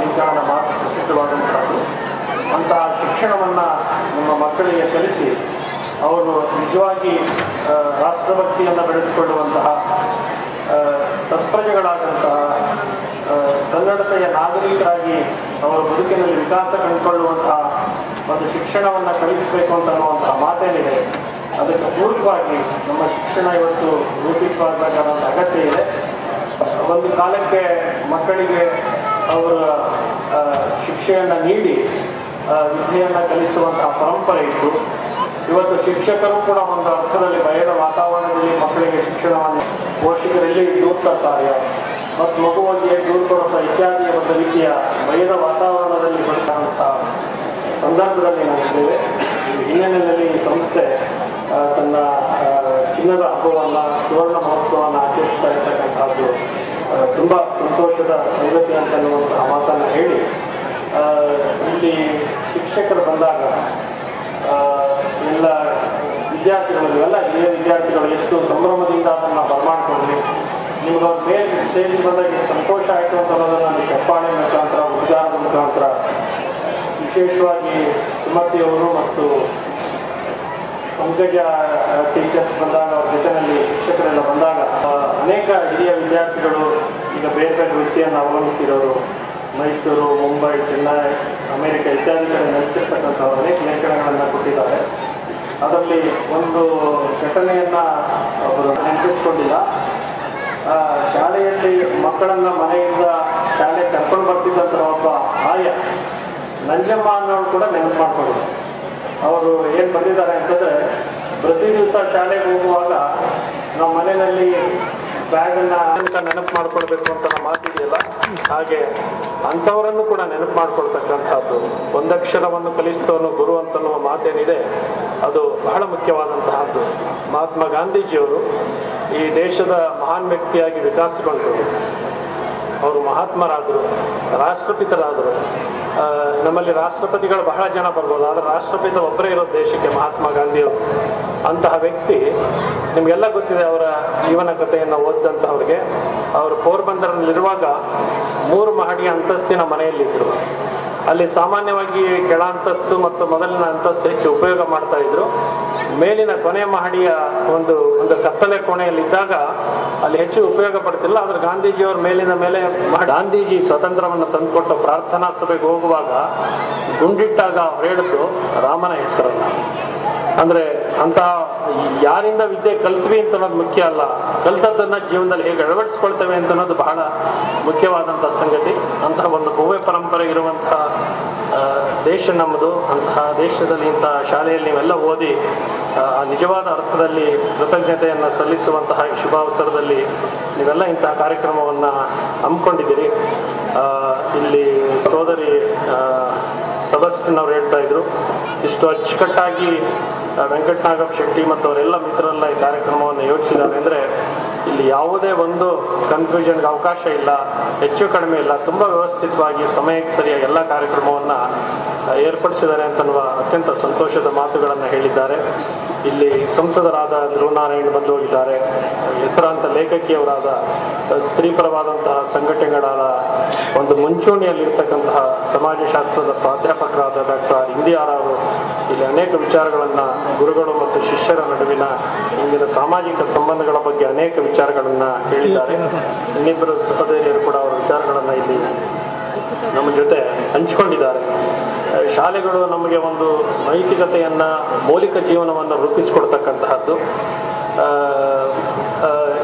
ವಿಜ್ಞಾನ ಮಾತು ಪ್ರಸಿದ್ಧವಾದಂಥದ್ದು. ಅಂತಹ ಶಿಕ್ಷಣವನ್ನು ನಮ್ಮ ಮಕ್ಕಳಿಗೆ ಕಲಿಸಿ ಅವರು ನಿಜವಾಗಿ ರಾಷ್ಟ್ರಭಕ್ತಿಯನ್ನು ಬೆಳೆಸಿಕೊಳ್ಳುವಂತಹ ಸತ್ಪ್ರಜೆಗಳಾದಂತಹ ಸನ್ನಡತೆಯ ನಾಗರಿಕರಾಗಿ ಅವರ ಬದುಕಿನಲ್ಲಿ ವಿಕಾಸ ಕಂಡುಕೊಳ್ಳುವಂತಹ ಒಂದು ಶಿಕ್ಷಣವನ್ನು ಕಲಿಸಬೇಕು ಅಂತ ಅನ್ನುವಂತಹ ಮಾತೇನಿದೆ. ಅದಕ್ಕೆ ಪೂರಕವಾಗಿ ನಮ್ಮ ಶಿಕ್ಷಣ ಇವತ್ತು ರೂಪಿತವಾಗಬೇಕಾದ ಅಗತ್ಯ ಇದೆ. ಒಂದು ಕಾಲಕ್ಕೆ ಮಕ್ಕಳಿಗೆ ಅವರ ಶಿಕ್ಷೆಯನ್ನು ನೀಡಿ ವಿದ್ಯೆಯನ್ನು ಕಲಿಸುವಂತಹ ಪರಂಪರೆ ಇತ್ತು. ಇವತ್ತು ಶಿಕ್ಷಕರು ಕೂಡ ಒಂದು ಅರ್ಥದಲ್ಲಿ ಭಯದ ವಾತಾವರಣದಲ್ಲಿ ಮಕ್ಕಳಿಗೆ ಶಿಕ್ಷಣವನ್ನು ಪೋಷಕರಲ್ಲಿ ದೂರ ತರ್ತಾರೆ ಮತ್ತು ಮಗುವಿಗೆ ದೂರ ಕೊಡುವ ಇತ್ಯಾದಿ ಒಂದು ರೀತಿಯ ಭಯದ ವಾತಾವರಣದಲ್ಲಿ ಬರುವಂತಹ ಸಂದರ್ಭದಲ್ಲಿ ನಾವಿದ್ದೇವೆ. ಈ ಹಿನ್ನೆಲೆಯಲ್ಲಿ ಈ ಸಂಸ್ಥೆ ತನ್ನ ಚಿನ್ನದ ಹಬ್ಬವನ್ನು ಸುವರ್ಣ ಮಹೋತ್ಸವವನ್ನು ಆಚರಿಸ್ತಾ ಇರ್ತಕ್ಕಂಥದ್ದು ತುಂಬ ಸಂತೋಷದ ಸಂಗತಿ ಅಂತನ್ನುವಂತಹ ಮಾತನ್ನು ಹೇಳಿ, ಇಲ್ಲಿ ಶಿಕ್ಷಕರು ಬಂದಾಗ ಎಲ್ಲ ವಿದ್ಯಾರ್ಥಿಗಳು ಎಲ್ಲ ಹಿರಿಯ ವಿದ್ಯಾರ್ಥಿಗಳು ಎಷ್ಟು ಸಂಭ್ರಮದಿಂದ ಅದನ್ನು ಬರಮಾಡಿಕೊಂಡ್ರಿ. ನಿಮ್ಗೆ ಅವ್ರ ಮೇಲೆ ಸ್ಟೇಜಿಗೆ ಬಂದಾಗ ಸಂತೋಷ ಆಯಿತು ಅಂತ ಅನ್ನೋದನ್ನು ನಾನು ಚಪ್ಪಾಳೆ ಮುಖಾಂತರ ಉದ್ಗಾರದ ಮುಖಾಂತರ ವಿಶೇಷವಾಗಿ ಸುಮತಿಯವರು ಮತ್ತು ಪಂಕಜ ಟೀಚರ್ಸ್ ಬಂದಾಗ ಅವ್ರ ಜೊತೆಯಲ್ಲಿ ಶಿಕ್ಷಕರೆಲ್ಲ ಬಂದಾಗ ಅನೇಕ ಹಿರಿಯ ವಿದ್ಯಾರ್ಥಿಗಳು ಈಗ ಬೇರೆ ಬೇರೆ ವೃತ್ತಿಯನ್ನು ಅವಲಂಬಿಸಿರೋರು ಮೈಸೂರು, ಮುಂಬೈ, ಚೆನ್ನೈ, ಅಮೆರಿಕ ಇತ್ಯಾದಿ ಕಡೆ ನೆಲೆಸಿರ್ತಕ್ಕಂಥವ್ರು ಅನೇಕ ಲೇಖನಗಳನ್ನು ಕೊಟ್ಟಿದ್ದಾರೆ. ಅದರಲ್ಲಿ ಒಂದು ಘಟನೆಯನ್ನು ಅವರು ನೆನಪಿಸ್ಕೊಂಡಿಲ್ಲ. ಶಾಲೆಯಲ್ಲಿ ಮಕ್ಕಳನ್ನು ಮನೆಯಿಂದ ಶಾಲೆಗೆ ಕರ್ಕೊಂಡು ಬರ್ತಿದ್ದಂಥ ಒಬ್ಬ ಆಯ ನಂಜಮ್ಮ ಅನ್ನೋರು ಕೂಡ ನೆನಪು ಮಾಡ್ಕೊಂಡಿದ್ದಾರೆ. ಅವರು ಏನು ಬಂದಿದ್ದಾರೆ ಅಂತಂದರೆ, ಪ್ರತಿ ದಿವಸ ಶಾಲೆಗೆ ಹೋಗುವಾಗ ನಾವು ಮನೆಯಲ್ಲಿ ಬ್ಯಾಗನ್ನು ನೆನಪು ಮಾಡ್ಕೊಳ್ಬೇಕು ಅಂತ ನಮ್ಮ ಮಾತಿದೆಯಲ್ಲ, ಹಾಗೆ ಅಂಥವರನ್ನು ಕೂಡ ನೆನಪು ಮಾಡ್ಕೊಳ್ತಕ್ಕಂಥದ್ದು. ಒಂದಕ್ಷರವನ್ನು ಕಲಿಸ್ತವನು ಗುರು ಅಂತನ್ನುವ ಮಾತೇನಿದೆ, ಅದು ಬಹಳ ಮುಖ್ಯವಾದಂತಹದ್ದು. ಮಹಾತ್ಮ ಗಾಂಧೀಜಿಯವರು ಈ ದೇಶದ ಮಹಾನ್ ವ್ಯಕ್ತಿಯಾಗಿ ವಿಕಾಸಗೊಂಡರು. ಅವರು ಮಹಾತ್ಮರಾದರು, ರಾಷ್ಟ್ರಪಿತರಾದರು. ನಮ್ಮಲ್ಲಿ ರಾಷ್ಟ್ರಪತಿಗಳು ಬಹಳ ಜನ ಬರ್ಬೋದು, ಆದರೆ ರಾಷ್ಟ್ರಪಿತ ಒಬ್ಬರೇ ಇರೋ ದೇಶಕ್ಕೆ ಮಹಾತ್ಮ ಗಾಂಧಿಯವರು. ಅಂತಹ ವ್ಯಕ್ತಿ ನಿಮಗೆಲ್ಲ ಗೊತ್ತಿದೆ. ಅವರ ಜೀವನ ಕಥೆಯನ್ನು ಓದಿದಂತಹವ್ರಿಗೆ, ಅವರು ಪೋರ್ಬಂದರ್ನಲ್ಲಿರುವಾಗ 3 ಮಹಡಿಯ ಅಂತಸ್ತಿನ ಮನೆಯಲ್ಲಿದ್ದರು. ಅಲ್ಲಿ ಸಾಮಾನ್ಯವಾಗಿ ಕೆಳ ಅಂತಸ್ತು ಮತ್ತು ಮೊದಲಿನ ಅಂತಸ್ತು ಹೆಚ್ಚು ಉಪಯೋಗ ಮಾಡ್ತಾ ಇದ್ರು. ಮೇಲಿನ ಕೊನೆ ಮಹಡಿಯ ಒಂದು ಕತ್ತಲೆ ಕೋಣೆಯಲ್ಲಿದ್ದಾಗ ಅಲ್ಲಿ ಹೆಚ್ಚು ಉಪಯೋಗ ಪಡ್ತಿಲ್ಲ. ಆದ್ರೆ ಗಾಂಧೀಜಿಯವರು ಮೇಲಿನ ಮೇಲೆ ಗಾಂಧೀಜಿ ಸ್ವತಂತ್ರವನ್ನು ತಂದುಕೊಟ್ಟ ಪ್ರಾರ್ಥನಾ ಸಭೆಗೆ ಹೋಗುವಾಗ ಗುಂಡಿಟ್ಟಾಗ ಹೇಳಿದ್ದು ರಾಮನ ಹೆಸರನ್ನ. ಅಂದ್ರೆ ಅಂತ ಯಾರಿಂದ ವಿದ್ಯೆ ಕಲ್ತ್ವಿ ಅಂತ ಅನ್ನೋದು ಮುಖ್ಯ ಅಲ್ಲ, ಕಲ್ತದ್ದನ್ನ ಜೀವನದಲ್ಲಿ ಹೇಗೆ ಅಳವಡಿಸ್ಕೊಳ್ತೇವೆ ಅಂತ ಅನ್ನೋದು ಬಹಳ ಮುಖ್ಯವಾದಂತಹ ಸಂಗತಿ. ಅಂತಹ ಒಂದು ಭವ್ಯ ಪರಂಪರೆ ಇರುವಂತಹ ದೇಶ ನಮ್ಮದು. ಅಂತಹ ದೇಶದಲ್ಲಿ ಇಂತಹ ಶಾಲೆಯಲ್ಲಿ ನೀವೆಲ್ಲ ಓದಿ ನಿಜವಾದ ಅರ್ಥದಲ್ಲಿ ಕೃತಜ್ಞತೆಯನ್ನು ಸಲ್ಲಿಸುವಂತಹ ಶುಭಾವಸರದಲ್ಲಿ ನೀವೆಲ್ಲ ಇಂತಹ ಕಾರ್ಯಕ್ರಮವನ್ನು ಹಮ್ಮಿಕೊಂಡಿದ್ದೀರಿ. ಇಲ್ಲಿ ಸೋದರಿ ಸಬಸ್ಟಿನವ್ರು ಹೇಳ್ತಾ ಇದ್ರು, ಇಷ್ಟು ಅಚ್ಚುಕಟ್ಟಾಗಿ ವೆಂಕಟನಾಗಪ್ಪ ಶೆಟ್ಟಿ ಮತ್ತು ಅವರೆಲ್ಲ ಮಿತ್ರರೆಲ್ಲ ಈ ಕಾರ್ಯಕ್ರಮವನ್ನು ಯೋಜಿಸಿದ್ದಾರೆ ಅಂದರೆ ಇಲ್ಲಿ ಯಾವುದೇ ಒಂದು ಕನ್ಫ್ಯೂಷನ್ಗೆ ಅವಕಾಶ ಇಲ್ಲ, ಹೆಚ್ಚು ಕಡಿಮೆ ಇಲ್ಲ. ತುಂಬ ವ್ಯವಸ್ಥಿತವಾಗಿ ಸಮಯಕ್ಕೆ ಸರಿಯಾಗಿ ಎಲ್ಲ ಕಾರ್ಯಕ್ರಮವನ್ನು ಏರ್ಪಡಿಸಿದ್ದಾರೆ ಅಂತನ್ನುವ ಅತ್ಯಂತ ಸಂತೋಷದ ಮಾತುಗಳನ್ನು ಹೇಳಿದ್ದಾರೆ. ಇಲ್ಲಿ ಸಂಸದರಾದ ಧ್ರುವನಾರಾಯಣ್ ಬಂದು ಹೋಗಿದ್ದಾರೆ. ಹೆಸರಾಂತ ಲೇಖಕಿಯವರಾದ ಸ್ತ್ರೀಪರವಾದಂತಹ ಸಂಘಟನೆಗಳ ಒಂದು ಮುಂಚೂಣಿಯಲ್ಲಿರ್ತಕ್ಕಂತಹ ಸಮಾಜಶಾಸ್ತ್ರದ ಪ್ರಾಧ್ಯಾಪಕರಾದ ಡಾಕ್ಟರ್ ಇಂದಿಯಾರ ಅವರು ಇಲ್ಲಿ ಅನೇಕ ವಿಚಾರಗಳನ್ನು ಗುರುಗಳು ಮತ್ತು ಶಿಷ್ಯರ ನಡುವಿನ ಇಂದಿನ ಸಾಮಾಜಿಕ ಸಂಬಂಧಗಳ ಬಗ್ಗೆ ಅನೇಕ ವಿಚಾರಗಳನ್ನು ಹೇಳಿದ್ದಾರೆ. ಇನ್ನಿಬ್ಬರು ಸಹೋದರಿಯರು ಕೂಡ ಅವರ ವಿಚಾರಗಳನ್ನು ಇಲ್ಲಿ ನಮ್ಮ ಜೊತೆ ಹಂಚಿಕೊಂಡಿದ್ದಾರೆ. ಶಾಲೆಗಳು ನಮಗೆ ಒಂದು ನೈತಿಕತೆಯನ್ನ, ಮೌಲಿಕ ಜೀವನವನ್ನು ರೂಪಿಸಿಕೊಡ್ತಕ್ಕಂತಹದ್ದು.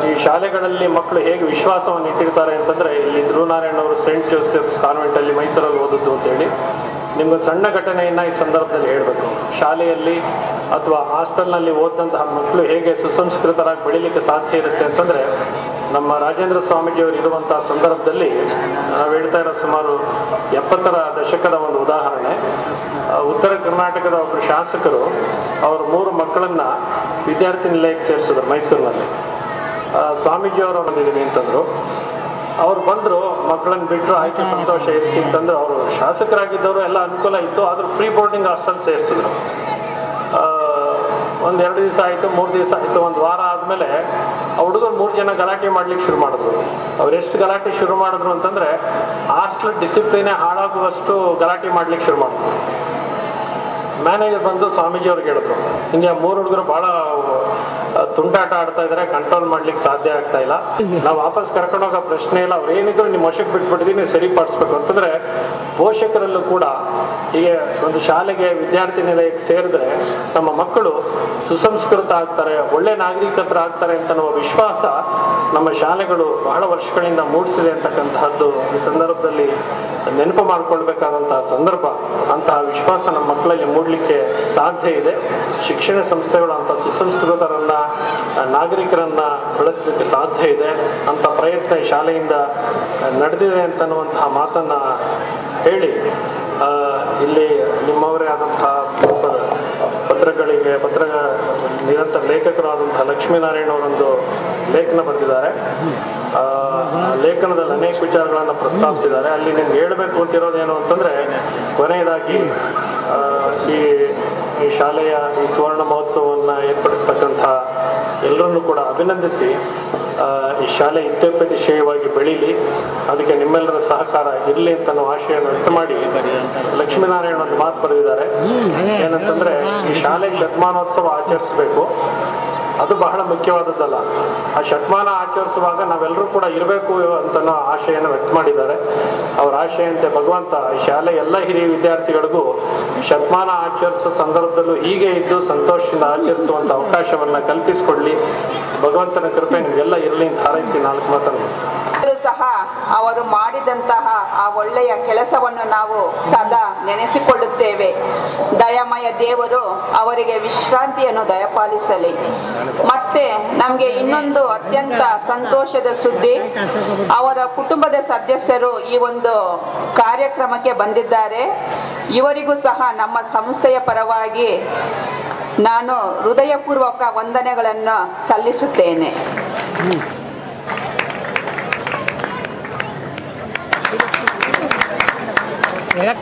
ಈ ಶಾಲೆಗಳಲ್ಲಿ ಮಕ್ಕಳು ಹೇಗೆ ವಿಶ್ವಾಸವನ್ನು ಇಟ್ಟಿರ್ತಾರೆ ಅಂತಂದ್ರೆ, ಇಲ್ಲಿ ಧ್ರುವನಾರಾಯಣ್ ಅವರು ಸೆಂಟ್ ಜೋಸೆಫ್ ಕಾನ್ವೆಂಟ್ ಅಲ್ಲಿ ಮೈಸೂರಲ್ಲಿ ಓದಿದ್ದು ಅಂತೇಳಿ ನಿಮ್ಗೆ ಸಣ್ಣ ಘಟನೆಯನ್ನ ಈ ಸಂದರ್ಭದಲ್ಲಿ ಹೇಳ್ಬೇಕು. ಶಾಲೆಯಲ್ಲಿ ಅಥವಾ ಹಾಸ್ಟೆಲ್ನಲ್ಲಿ ಓದಂತಹ ಮಕ್ಕಳು ಹೇಗೆ ಸುಸಂಸ್ಕೃತರಾಗಿ ಬೆಳಿಲಿಕ್ಕೆ ಸಾಧ್ಯ ಇರುತ್ತೆ ಅಂತಂದ್ರೆ, ನಮ್ಮ ರಾಜೇಂದ್ರ ಸ್ವಾಮೀಜಿಯವರು ಇರುವಂತಹ ಸಂದರ್ಭದಲ್ಲಿ ನಾವು ಹೇಳ್ತಾ ಇರೋ ಸುಮಾರು 70ರ ದಶಕದ ಒಂದು ಉದಾಹರಣೆ. ಉತ್ತರ ಕರ್ನಾಟಕದ ಒಬ್ಬರು ಶಾಸಕರು ಅವ್ರ 3 ಮಕ್ಕಳನ್ನ ವಿದ್ಯಾರ್ಥಿ ನಿಲಯಕ್ಕೆ ಸೇರಿಸಿದ್ರು ಮೈಸೂರಿನಲ್ಲಿ. ಸ್ವಾಮೀಜಿಯವರು ಬಂದಿದ್ದೀವಿ ಅಂತಂದ್ರು. ಅವ್ರು ಬಂದ್ರು, ಮಕ್ಕಳನ್ನ ಬಿಟ್ಟರು, ಆಯ್ತು ಸಂತೋಷ ಇರ್ತಿ ಅಂತಂದ್ರೆ, ಅವರು ಶಾಸಕರಾಗಿದ್ದವರು ಎಲ್ಲ ಅನುಕೂಲ ಇತ್ತು, ಆದ್ರೂ ಫ್ರೀ ಬೋರ್ಡಿಂಗ್ ಹಾಸ್ಟೆಲ್ ಸೇರಿಸಿದ್ರು. ಒಂದು 2 ದಿವಸ ಆಯಿತು, 3 ದಿವಸ ಆಯಿತು, ಒಂದು ವಾರ ಆದಮೇಲೆ ಆ ಹುಡುಗರು 3 ಜನ ಗಲಾಟೆ ಮಾಡ್ಲಿಕ್ಕೆ ಶುರು ಮಾಡಿದ್ರು. ಅವ್ರು ಎಷ್ಟು ಗಲಾಟೆ ಶುರು ಮಾಡಿದ್ರು ಅಂತಂದ್ರೆ ಹಾಸ್ಟೆಲ್ ಡಿಸಿಪ್ಲಿನೇ ಹಾಳಾಗುವಷ್ಟು ಗಲಾಟೆ ಮಾಡ್ಲಿಕ್ಕೆ ಶುರು ಮಾಡಿದ್ರು. ಮ್ಯಾನೇಜರ್ ಬಂದು ಸ್ವಾಮೀಜಿ ಅವ್ರಿಗೆ ಹೇಳಿದ್ರು, ಹಿಂಗೆ 3 ಹುಡುಗರು ಬಹಳ ತುಂಟಾಟ ಆಡ್ತಾ ಇದಾರೆ, ಕಂಟ್ರೋಲ್ ಮಾಡ್ಲಿಕ್ಕೆ ಸಾಧ್ಯ ಆಗ್ತಾ ಇಲ್ಲ, ನಾವು ವಾಪಸ್ ಕರ್ಕೊಂಡೋಗೋ ಪ್ರಶ್ನೆ ಇಲ್ಲ, ಅವ್ರು ಏನಿದ್ರು ನಿಮ್ಮ ವಶಕ್ಕೆ ಬಿಟ್ಬಿಟ್ಟಿದೀನಿ, ಸರಿಪಡಿಸ್ಬೇಕು ಅಂತಂದ್ರೆ ಪೋಷಕರಲ್ಲೂ ಕೂಡ ಹೀಗೆ ಒಂದು ಶಾಲೆಗೆ ವಿದ್ಯಾರ್ಥಿ ನಿಲಯಕ್ಕೆ ಸೇರಿದ್ರೆ ನಮ್ಮ ಮಕ್ಕಳು ಸುಸಂಸ್ಕೃತ ಆಗ್ತಾರೆ, ಒಳ್ಳೆ ನಾಗರಿಕರಾಗ್ತಾರೆ ಅಂತ ಅನ್ನುವ ವಿಶ್ವಾಸ ನಮ್ಮ ಶಾಲೆಗಳು ಬಹಳ ವರ್ಷಗಳಿಂದ ಮೂಡಿಸಿದೆ ಅಂತಕ್ಕಂತಹದ್ದು ಈ ಸಂದರ್ಭದಲ್ಲಿ ನೆನಪು ಮಾಡ್ಕೊಳ್ಬೇಕಾದಂತಹ ಸಂದರ್ಭ. ಅಂತಹ ವಿಶ್ವಾಸ ನಮ್ಮ ಮಕ್ಕಳಲ್ಲಿ ಮೂಡಲಿಕ್ಕೆ ಸಾಧ್ಯ ಇದೆ. ಶಿಕ್ಷಣ ಸಂಸ್ಥೆಗಳು ಅಂತ ಸುಸಂಸ್ಕೃತರನ್ನ, ನಾಗರಿಕರನ್ನ ಬೆಳೆಸಲಿಕ್ಕೆ ಸಾಧ್ಯ ಇದೆ. ಅಂತ ಪ್ರಯತ್ನ ಈ ಶಾಲೆಯಿಂದ ನಡೆದಿದೆ ಅಂತನ್ನುವಂತಹ ಮಾತನ್ನ ಹೇಳಿ ಇಲ್ಲಿ ನಿಮ್ಮವರೇ ಆದಂತಹ ಪತ್ರ ನಿರಂತರ ಲೇಖಕರಾದಂತಹ ಲಕ್ಷ್ಮೀನಾರಾಯಣ ಅವರೊಂದು ಲೇಖನ ಬರೆದಿದ್ದಾರೆ. ಲೇಖನದಲ್ಲಿ ಅನೇಕ ವಿಚಾರಗಳನ್ನು ಪ್ರಸ್ತಾಪಿಸಿದ್ದಾರೆ. ಅಲ್ಲಿ ನಿಮ್ಗೆ ಹೇಳ್ಬೇಕು ಅಂತಿರೋದೇನು ಅಂತಂದ್ರೆ, ಕೊನೆಯದಾಗಿ ಈ ಶಾಲೆಯ ಈ ಸುವರ್ಣ ಮಹೋತ್ಸವವನ್ನು ಏರ್ಪಡಿಸ್ತಕ್ಕಂಥ ಎಲ್ಲರನ್ನೂ ಕೂಡ ಅಭಿನಂದಿಸಿ ಈ ಶಾಲೆ ಇತ್ಯರ್ಥಶೀಲವಾಗಿ ಬೆಳೀಲಿ, ಅದಕ್ಕೆ ನಿಮ್ಮೆಲ್ಲರ ಸಹಕಾರ ಇರಲಿ ಅಂತ ನಾವು ಆಶಯವನ್ನು ವ್ಯಕ್ತ ಮಾಡಿ ಲಕ್ಷ್ಮೀನಾರಾಯಣ ಒಂದು ಮಾತು ಬರೆದಿದ್ದಾರೆ. ಏನಂತಂದ್ರೆ, ಈ ಶಾಲೆ ಶತಮಾನೋತ್ಸವ ಆಚರಿಸಬೇಕು, ಅದು ಬಹಳ ಮುಖ್ಯವಾದದ್ದಲ್ಲ. ಆ ಶತಮಾನ ಆಚರಿಸುವಾಗ ನಾವೆಲ್ಲರೂ ಕೂಡ ಇರಬೇಕು ಅಂತ ಆಶೆಯನ್ನು ವ್ಯಕ್ತ ಮಾಡಿದ್ದಾರೆ. ಅವರ ಆಶೆಯಂತೆ ಭಗವಂತ ಈ ಶಾಲೆ ಎಲ್ಲ ಹಿರಿಯ ವಿದ್ಯಾರ್ಥಿಗಳಿಗೂ ಶತಮಾನ ಆಚರಿಸುವ ಸಂದರ್ಭದಲ್ಲೂ ಹೀಗೆ ಇದ್ದು ಸಂತೋಷದಿಂದ ಆಚರಿಸುವಂತ ಅವಕಾಶವನ್ನ ಕಲ್ಪಿಸಿಕೊಡ್ಲಿ. ಭಗವಂತನ ಕೃಪೆ ನಿಮಗೆಲ್ಲ ಇರಲಿ ಅಂತ ಹಾರೈಸಿ 4 ಮಾತನ್ನು ಸಹ ಅವರು ಮಾಡಿದಂತಹ ಆ ಒಳ್ಳೆಯ ಕೆಲಸವನ್ನು ನಾವು ಸದಾ ನೆನೆಸಿಕೊಳ್ಳುತ್ತೇವೆ. ದಯಾಮಯ ದೇವರು ಅವರಿಗೆ ವಿಶ್ರಾಂತಿಯನ್ನು ದಯಪಾಲಿಸಲಿ. ಮತ್ತೆ ನಮಗೆ ಇನ್ನೊಂದು ಅತ್ಯಂತ ಸಂತೋಷದ ಸುದ್ದಿ, ಅವರ ಕುಟುಂಬದ ಸದಸ್ಯರು ಈ ಒಂದು ಕಾರ್ಯಕ್ರಮಕ್ಕೆ ಬಂದಿದ್ದಾರೆ. ಇವರಿಗೂ ಸಹ ನಮ್ಮ ಸಂಸ್ಥೆಯ ಪರವಾಗಿ ನಾನು ಹೃದಯಪೂರ್ವಕ ವಂದನೆಗಳನ್ನು ಸಲ್ಲಿಸುತ್ತೇನೆ. Yep.